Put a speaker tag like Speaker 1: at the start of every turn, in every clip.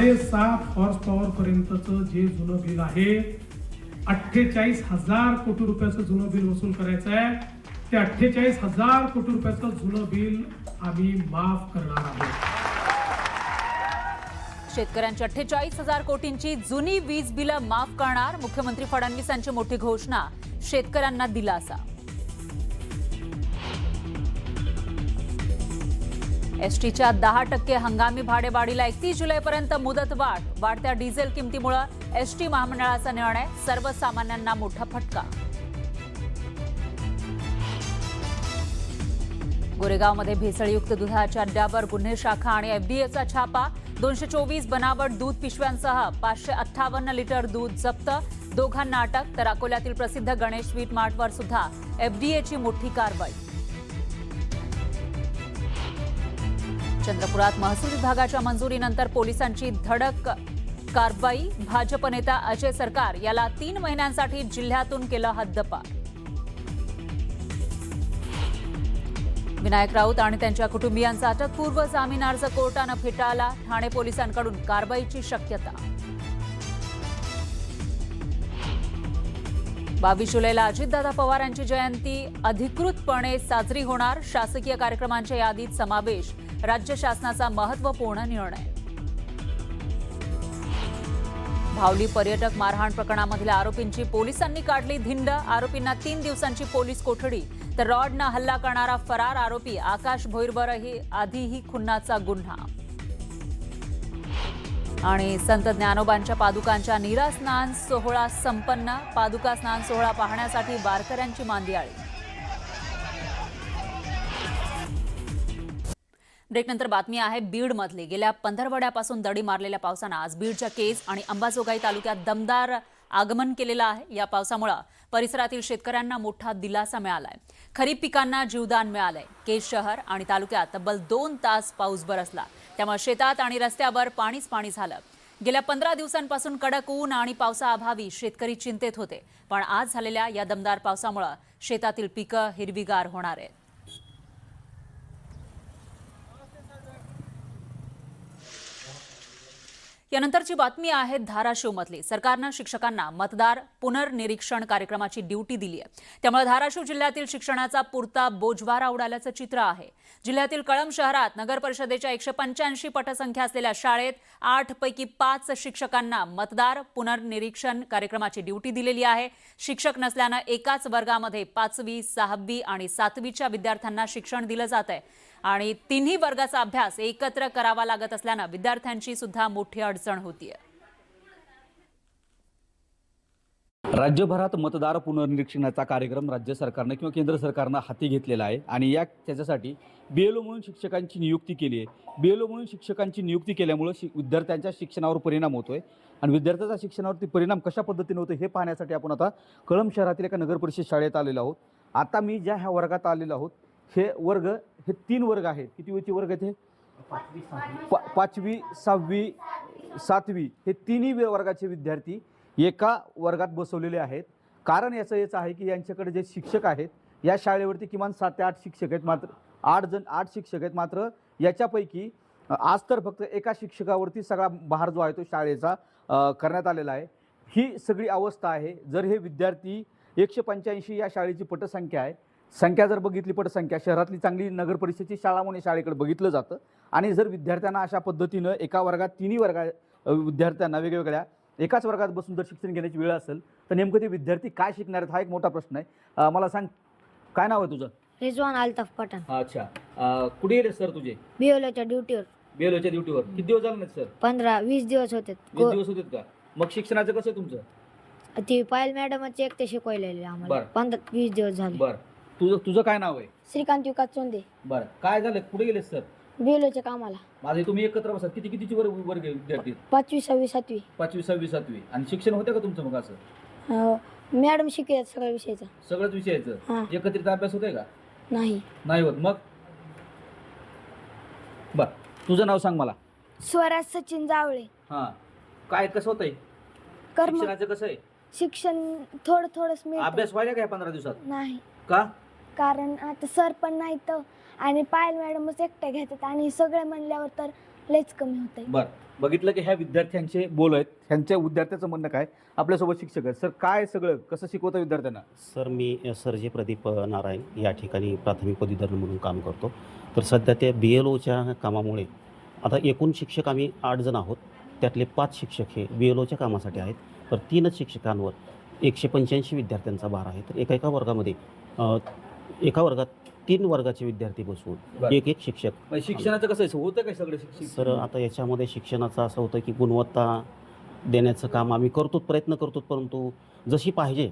Speaker 1: 7.5 horse power पर्यंतचं जे जुनं bill आहे 48,000 कोटी रुपयाचं जुनं बिल वसूल करायचं आहे. ते 48,000 कोटी रुपयाचं जुनं बिल आम्ही माफ करणार आहोत.
Speaker 2: शेतकऱ्यांची 48,000 कोटींची जुनी वीज बिलं माफ करणार. मुख्यमंत्री फडणवीसांची मोठी घोषणा. शेतकऱ्यांना दिलासा. एसटीच्या 10% हंगामी भाडेवाढीला 31 जुलैपर्यंत मुदतवाढ. वाढत्या डिझेल किमतीमुळे एसटी महामंडळाचा निर्णय. सर्वसामान्यांना मोठा फटका. गोरेगावमध्ये भेसळयुक्त दुधाच्या अड्ड्यावर गुन्हे शाखा आणि एफडीएचा छापा. 224 बनावट दूध पिशव्यांसह 558 लिटर दूध जप्त. दोघांना अटक. तर अकोल्यातील प्रसिद्ध गणेश स्वीट मार्टवर सुद्धा एफडीएची मोठी कारवाई. चंद्रपुरात महसूल विभागाच्या मंजुरीनंतर पोलिसांची धडक कारवाई. भाजप नेता अजय सरकार याला 3 महिन्यांसाठी जिल्ह्यातून केलं हद्दपार. विनायक राऊत आणि त्यांच्या कुटुंबियांचा अटकपूर्व जामीन अर्ज कोर्टानं फेटाळला. ठाणे पोलिसांकडून कारवाईची शक्यता. 22 जुलैला अजितदादा पवार यांची जयंती अधिकृतपणे साजरी होणार. शासकीय कार्यक्रमांच्या यादीत समावेश. राज्य शासनाचा महत्त्वपूर्ण निर्णय. भावली पर्यटक मारहाण प्रकरणामधील आरोपींची पोलिसांनी काढली धिंड. आरोपींना 3 दिवसांची पोलीस कोठडी. तर रॉडनं हल्ला करणारा फरार आरोपी आकाश भोईरवरही आधीही खुन्नाचा गुन्हा. आणि संत ज्ञानोबांच्या पादुकांच्या नीरा स्नान सोहळा संपन्न. पादुका स्नान सोहळा पाहण्यासाठी वारकऱ्यांची मांदियाळी. ब्रेकनंतर बातमी आहे बीडमधली. गेल्या पंधरवड्यापासून दडी मारलेल्या पावसानं आज बीडच्या केज आणि अंबाजोगाई तालुक्यात दमदार आगमन केलेलं आहे. या पावसामुळे परिसरातील शेतकऱ्यांना मोठा दिलासा मिळालाय. खरीप पिकांना जीवदान मिळालंय. केज शहर आणि तालुक्यात तब्बल 2 तास पाऊस बरसला. त्यामुळे शेतात आणि रस्त्यावर पाणीच पाणी झालं. गेल्या 15 दिवसांपासून कडक ऊन आणि पावसाअभावी शेतकरी चिंतेत होते. पण आज झालेल्या या दमदार पावसामुळे शेतातील पिकं हिरवीगार होणार आहेत. यानंतरची बातमी आहे धाराशिवमधली. सरकारनं शिक्षकांना मतदार पुनर्निरीक्षण कार्यक्रमाची ड्युटी दिली आहे. त्यामुळे धाराशिव जिल्ह्यातील शिक्षणाचा पुरता बोजवारा उडाल्याचं चित्र आहे. जिल्ह्यातील कळंब शहरात नगर परिषदेच्या 185 पटसंख्या असलेल्या शाळेत 8 पैकी 5 शिक्षकांना मतदार पुनर्निरीक्षण कार्यक्रमाची ड्युटी दिलेली आहे. शिक्षक नसल्यानं एकाच वर्गामध्ये 5वी, 6वी आणि 7वीच्या विद्यार्थ्यांना शिक्षण दिलं जात आहे. आणि तिन्ही वर्गाचा अभ्यास एकत्र करावा लागत असल्यानं विद्यार्थ्यांची सुद्धा मोठी अडचण होतीये.
Speaker 3: राज्यभरात मतदार पुनर्निरीक्षणाचा कार्यक्रम राज्य सरकारनं किंवा केंद्र सरकारनं हाती घेतलेला आहे आणि त्याच्यासाठी बीएलओ म्हणून शिक्षकांची नियुक्ती केली आहे. बीएलओ म्हणून शिक्षकांची नियुक्ती केल्यामुळे विद्यार्थ्यांच्या शिक्षणावर परिणाम होतोय आणि विद्यार्थ्यांच्या शिक्षणावरती परिणाम कशा पद्धतीने होतो हे पाहण्यासाठी आपण आता कळंब शहरातील एका नगर परिषद शाळेत आलेलो आहोत. आता मी ज्या ह्या वर्गात आलेलो आहोत हे वर्ग हे 3 वर्ग आहेत. किती वेळचे वर्ग आहेत हे? 5वी, 6वी, 7वी हे तिन्ही वर्गाचे विद्यार्थी एका वर्गात बसवलेले आहेत. कारण याचं आहे की यांच्याकडे जे शिक्षक आहेत या शाळेवरती किमान 7 ते 8 शिक्षक आहेत. मात्र 8 शिक्षक आहेत. मात्र याच्यापैकी आज तर फक्त एका शिक्षकावरती सगळा भार जो आहे तो शाळेचा करण्यात आलेला आहे. ही सगळी अवस्था आहे. जर हे विद्यार्थी 185 या शाळेची पटसंख्या आहे. संख्या जर बघितली पटसंख्या शहरातली चांगली नगर परिषदेची शाळा म्हणून शाळेकडे बघितलं जातं. आणि जर विद्यार्थ्यांना अशा पद्धतीनं एका वर्गात तिन्ही विद्यार्थ्यांना वेगवेगळ्या एकाच वर्गात बसून जर शिक्षण घेण्याची वेळ असेल तर नेमकं ते विद्यार्थी काय शिकणार आहेत हा एक मोठा प्रश्न आहे. मला सांग, काय नाव आहे तुझं?
Speaker 4: रिजवान अल्ताफ पठाण.
Speaker 3: अच्छा, कुठे गेले सर तुझे?
Speaker 4: बीओलोच्या ड्युटीवर.
Speaker 3: बीएलओच्या ड्युटीवर किती दिवस झाले नाहीत सर?
Speaker 4: 15-20 दिवस होते.
Speaker 3: 20 दिवस होते का? मग शिक्षणाचं कसं आहे तुमचं?
Speaker 4: ती पायल मॅडमच एकटे शिकवायला आम्हाला. 15-20 दिवस झाले.
Speaker 3: बरं, तुझं काय नाव आहे?
Speaker 4: श्रीकांत विकास चोंदे.
Speaker 3: बरं, काय झालं? कुठे गेले सर?
Speaker 4: बीओलोच्या कामाला.
Speaker 3: माझे तुम्ही एकत्र बसत कितीची वर्ग विद्यार्थी?
Speaker 4: 5वी, 6वी, 7वी.
Speaker 3: 5वी, 6वी, 7वी. आणि शिक्षण होतं का तुमचं? मग असं
Speaker 4: मॅडम शिकवतात सगळ्या विषयाचं.
Speaker 3: सगळ्याच विषयाचं एकत्रित अभ्यास होतोय का? नाही होत. मग बर, तुझं नाव सांग मला.
Speaker 4: स्वराज सचिन जावळे.
Speaker 3: हा, काय कसं होतंय शिक्षणाचं? कसं आहे
Speaker 4: शिक्षण? थोडं
Speaker 3: अभ्यास व्हायला काय 15 दिवसात?
Speaker 4: नाही.
Speaker 3: का?
Speaker 4: कारण आता सर पण नाही तर आणि पायल मॅडमच एकट्या घेतात आणि सगळे म्हणल्यावर तर लयच कमी होतंय.
Speaker 3: बर, बघितलं की ह्या विद्यार्थ्यांचे बोल आहेत, ह्यांच्या विद्यार्थ्याचं म्हणणं काय, आपल्यासोबत शिक्षक आहेत. सर, काय सगळं कसं शिकवतं विद्यार्थ्यांना?
Speaker 5: सर, मी जे प्रदीप नारायण या ठिकाणी प्राथमिक पदवीधर म्हणून काम करतो. तर सध्या त्या BLOच्या कामामुळे आता एकूण शिक्षक आम्ही 8 जण आहोत. त्यातले 5 शिक्षक हे BLOच्या कामासाठी आहेत. तर 3च शिक्षकांवर 185 विद्यार्थ्यांचा भार आहे. तर एका वर्गामध्ये एका वर्गात 3 वर्गाचे विद्यार्थी बसवून
Speaker 3: बरं.
Speaker 5: एक शिक्षक.
Speaker 3: म्हणजे शिक्षणाचं कसं आहे, होतं काय सगळं शिक्षण?
Speaker 5: सर, आता याच्यामध्ये शिक्षणाचं असं होतं की गुणवत्ता देण्याचं काम आम्ही करतो, प्रयत्न करतो, परंतु जशी पाहिजे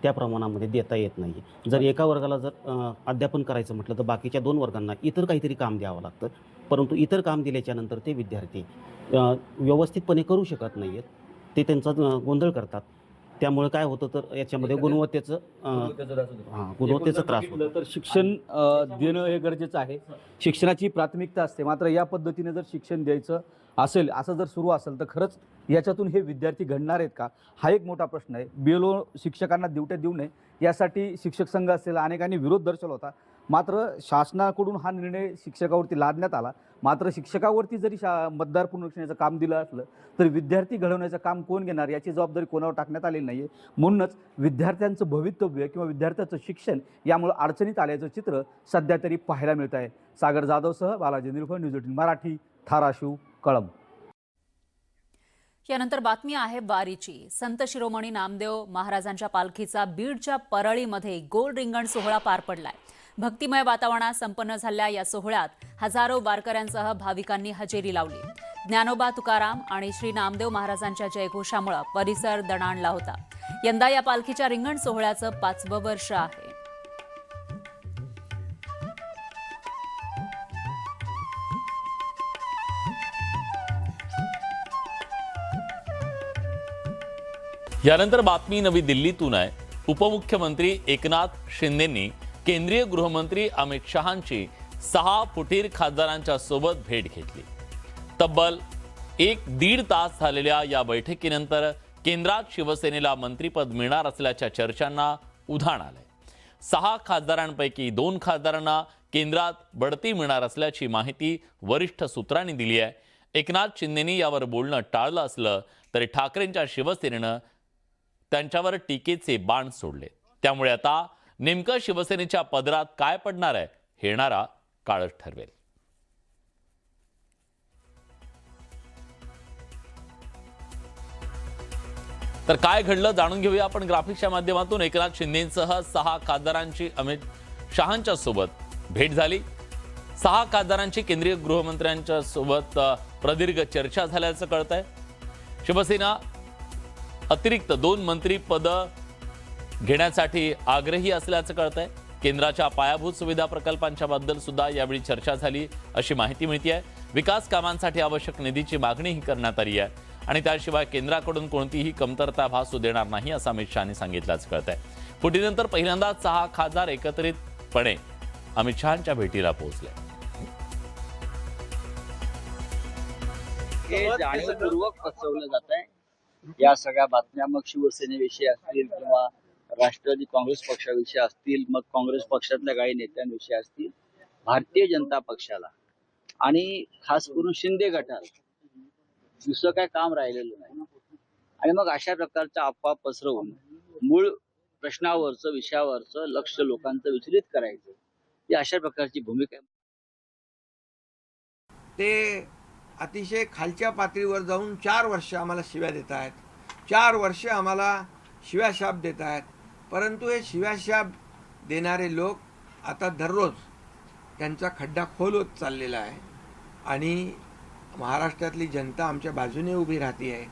Speaker 5: त्या प्रमाणामध्ये देता येत नाही. जर एका वर्गाला जर अध्यापन करायचं म्हटलं तर बाकीच्या 2 वर्गांना इतर काहीतरी काम द्यावं लागतं, परंतु इतर काम दिल्याच्यानंतर ते विद्यार्थी व्यवस्थितपणे करू शकत नाही आहेत. ते त्यांचा गोंधळ करतात. त्यामुळे काय होतं तर याच्यामध्ये गुणवत्तेचं त्रास होतो.
Speaker 3: तर शिक्षण देणं हे गरजेचं आहे. शिक्षणाची प्राथमिकता असते. मात्र या पद्धतीने जर शिक्षण द्यायचं असेल, असं जर सुरू असेल तर खरंच याच्यातून हे विद्यार्थी घडणार आहेत का, हा एक मोठा प्रश्न आहे. BLO शिक्षकांना ड्युट्या देऊ नये यासाठी शिक्षक संघ असेल अनेकांनी विरोध दर्शवला होता. मात्र शासनाकडून हा निर्णय शिक्षकावरती लादण्यात आला. मात्र शिक्षकावरती जरी मतदार पुनरीक्षणाचं काम दिलं असलं तर विद्यार्थी घडवण्याचं काम कोण घेणार, याची जबाबदारी कोणावर टाकण्यात आलेली नाही आहे. म्हणूनच विद्यार्थ्यांचं भवितव्य किंवा विद्यार्थ्याचं शिक्षण यामुळे अडचणीत आल्याचं चित्र सध्या तरी पाहायला मिळत आहे. सागर जाधवसह बालाजी निर्भय, न्यूज 18 मराठी, धाराशिव, कळंब.
Speaker 2: यानंतर बातमी आहे वारीची. संत शिरोमणी नामदेव महाराजांच्या पालखीचा बीडच्या परळीमध्ये गोल रिंगण सोहळा पार पडलाय. भक्तिमय वातावरणात संपन्न झालेल्या या सोहळ्यात हजारो वारकऱ्यांसह भाविकांनी हजेरी लावली. ज्ञानोबा तुकाराम आणि श्री नामदेव महाराजांच्या जयघोषामुळे परिसर दणाणला होता. यंदा या पालखीच्या रिंगण सोहळ्याचं 5वं वर्ष आहे.
Speaker 6: यानंतर बातमी नवी दिल्लीतून आहे. उपमुख्यमंत्री एकनाथ शिंदेंनी केंद्रीय गृहमंत्री अमित शहांची 6 फुटीर खासदारांच्या सोबत भेट घेतली. तब्बल 1-1.5 तास झालेल्या या बैठकीनंतर केंद्रात शिवसेनेला मंत्रिपद मिळणार असल्याच्या चर्चांना उधाण आलंय. 6 खासदारांपैकी 2 खासदारांना केंद्रात बढती मिळणार असल्याची माहिती वरिष्ठ सूत्रांनी दिली आहे. एकनाथ शिंदेंनी यावर बोलणं टाळलं असलं तरी ठाकरेंच्या शिवसेनेनं त्यांच्यावर टीकेचे बाण सोडले. त्यामुळे आता नेमकं शिवसेनेच्या पदरात काय पडणार आहे हे येणारा काळच ठरवेल. तर काय घडलं जाणून घेऊया आपण ग्राफिक्सच्या माध्यमातून. एकनाथ शिंदेंसह 6 खासदारांची अमित शहांच्या सोबत भेट झाली. 6 खासदारांची केंद्रीय गृहमंत्र्यांच्या सोबत प्रदीर्घ चर्चा झाल्याचं कळत आहे. शिवसेना अतिरिक्त 2 मंत्रीपद घेण्यासाठी आग्रही असल्याचं कळत आहे. केंद्राच्या पायाभूत सुविधा प्रकल्पांच्या बद्दल सुद्धा यावेळी चर्चा झाली अशी माहिती मिळते आहे. विकास कामांसाठी आवश्यक निधीची मागणीही करण्यात आली आहे आणि त्याशिवाय केंद्राकडून कोणतीही कमतरता भासू देणार नाही असं अमित शहांनी सांगितल्याचं कळत आहे. फुटीनंतर पहिल्यांदा 6 खासदार एकत्रितपणे अमित शहांच्या भेटीला पोहोचले.
Speaker 7: हे जाणीवपूर्वक पसरवलं जात आहे. या सगळ्या बातम्या मग शिवसेनेविषयी असतील किंवा राष्ट्रवादी काँग्रेस पक्षाविषयी असतील, मग काँग्रेस पक्षातल्या काही नेत्यांविषयी असतील, भारतीय जनता पक्षाला आणि खास करून शिंदे गटाला दुसरं काय काम राहिलेलं नाही. आणि मग अशा प्रकारच्या अफवा पसरवून मूळ प्रश्नावरचं, विषयावरचं लक्ष लोकांचं विचलित करायचं, ही अशा प्रकारची भूमिका आहे.
Speaker 8: ते अतिशय खालच्या पातळीवर जाऊन 4 वर्ष आम्हाला शिव्या देत आहेत, 4 वर्ष आम्हाला शिव्याशाप देत आहेत. परंतु हे शिव्याशाप देणारे लोक आता दररोज त्यांचा खड्डा खोल होत चाललेला आहे आणि महाराष्ट्रातली जनता आमच्या बाजूने उभी राहते आहे.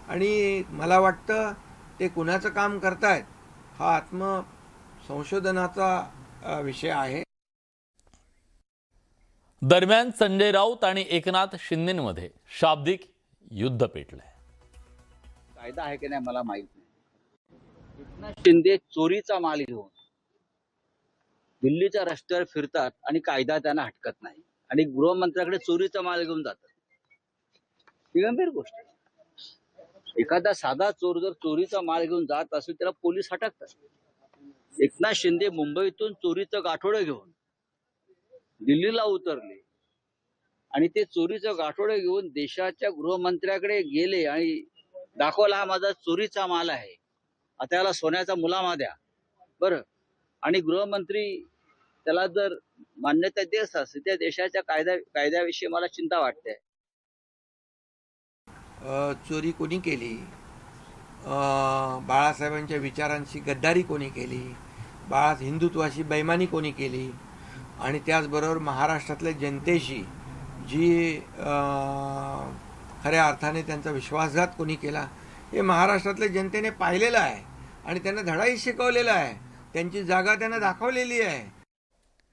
Speaker 8: आणि मला वाटतं ते कुणाचं काम करतायत हा आत्मसंशोधनाचा विषय आहे.
Speaker 6: दरम्यान संजय राऊत आणि एकनाथ शिंदेंमध्ये शाब्दिक युद्ध पेटलंय.
Speaker 7: कायदा आहे की नाही मला माहित नाही. एकनाथ शिंदे चोरीचा माल घेऊन दिल्लीच्या रस्त्यावर फिरतात आणि कायदा त्यांना हटकत नाही आणि गृहमंत्र्याकडे चोरीचा माल घेऊन जातात. ही गंभीर गोष्ट आहे. एखादा साधा चोर जर चोरीचा माल घेऊन जात असेल त्याला पोलीस हटकतात. एकनाथ शिंदे मुंबईतून चोरीचं गाठोडं घेऊन दिल्लीला उतरले आणि ते चोरीचं गाठोडं घेऊन देशाच्या गृहमंत्र्याकडे गेले आणि दाखवला हा माझा चोरीचा माल आहे, आता याला सोन्याचा मुलामा द्या. बरं, आणि गृहमंत्री त्याला जर मान्यता देत असते त्या देशाच्या कायद्याविषयी मला चिंता वाटते.
Speaker 8: चोरी कोणी केली, बाळासाहेबांच्या विचारांची गद्दारी कोणी केली, हिंदुत्वाशी बेईमानी कोणी केली आणि त्याचबरोबर महाराष्ट्रातल्या जनतेशी जी खऱ्या अर्थाने त्यांचा विश्वासघात कोणी केला हे महाराष्ट्रातल्या जनतेने पाहिलेलं आहे आणि त्यांना धडाही शिकवलेला आहे. त्यांची जागा त्यांना दाखवलेली आहे.